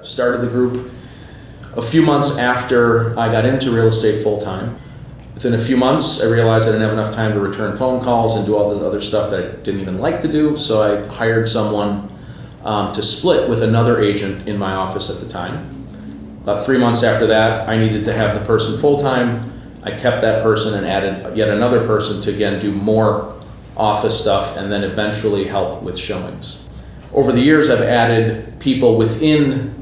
Started the group a few months after I got into real estate full-time. Within a few months, I realized I didn't have enough time to return phone calls and do all the other stuff that I didn't even like to do, so I hired someone to split with another agent in my office at the time. About 3 months after that, I needed to have the person full-time. I kept that person and added yet another person to, again, do more office stuff and then eventually help with showings. Over the years, I've added people within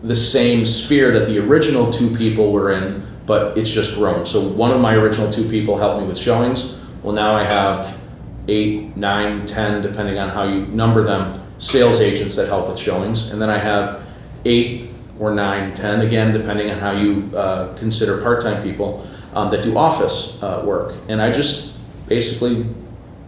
the same sphere that the original two people were in, but it's just grown. So one of my original two people helped me with showings. Well, now I have 8, 9, 10, depending on how you number them, sales agents that help with showings. And then I have 8 or 9, 10, again, depending on how you consider part-time people that do office work. And I just basically,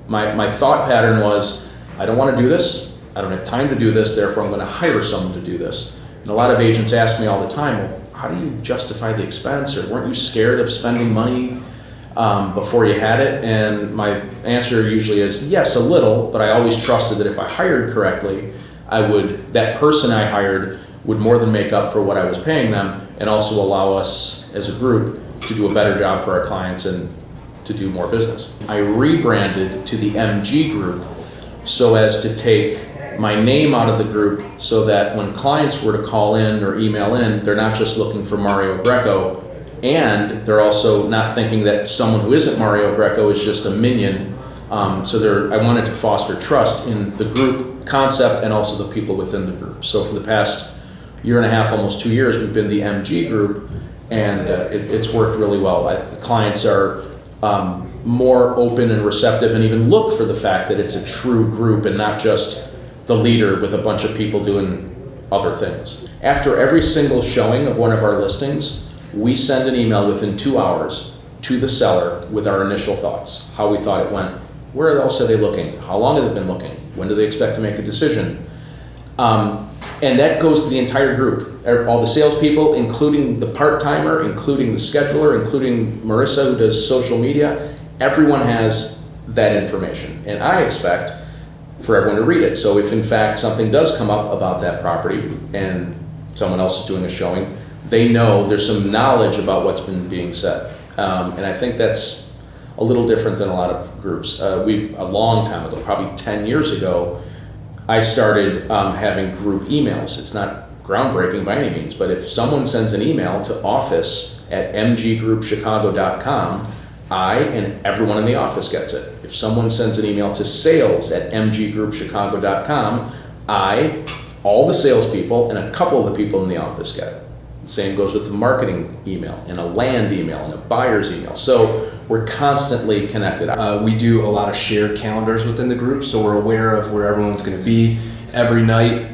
my thought pattern was, I don't want to do this. I don't have time to do this, therefore I'm going to hire someone to do this. And a lot of agents ask me all the time, well, how do you justify the expense, or weren't you scared of spending money before you had it? And my answer usually is yes, a little, but I always trusted that if I hired correctly, that person I hired would more than make up for what I was paying them, and also allow us as a group to do a better job for our clients and to do more business. I rebranded to the MG group so as to take my name out of the group, so that when clients were to call in or email in, they're not just looking for Mario Greco, and they're also not thinking that someone who isn't Mario Greco is just a minion. I wanted to foster trust in the group concept and also the people within the group. So for the past year and a half, almost 2 years, we've been the MG group, and it's worked really well. Clients are more open and receptive, and even look for the fact that it's a true group and not just the leader with a bunch of people doing other things. After every single showing of one of our listings, we send an email within 2 hours to the seller with our initial thoughts, how we thought it went, where else are they looking, how long have they been looking, when do they expect to make a decision. And that goes to the entire group, all the salespeople, including the part-timer, including the scheduler, including Marissa who does social media. Everyone has that information, and I expect for everyone to read it. So if in fact something does come up about that property and someone else is doing a showing, they know there's some knowledge about what's been being said. And I think that's a little different than a lot of groups. A long time ago, probably 10 years ago, I started having group emails. It's not groundbreaking by any means, but if someone sends an email to office@mggroupchicago.com, I and everyone in the office gets it. If someone sends an email to sales@mggroupchicago.com, all the salespeople, and a couple of the people in the office get it. Same goes with the marketing email, and a land email, and a buyer's email. So we're constantly connected. We do a lot of shared calendars within the group, so we're aware of where everyone's going to be every night.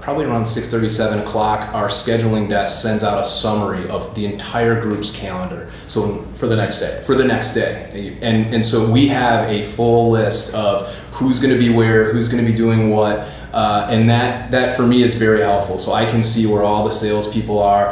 Probably around 6:30, 7 o'clock, our scheduling desk sends out a summary of the entire group's calendar. So for the next day. For the next day. And so we have a full list of who's going to be where, who's going to be doing what, and that for me is very helpful. So I can see where all the salespeople are.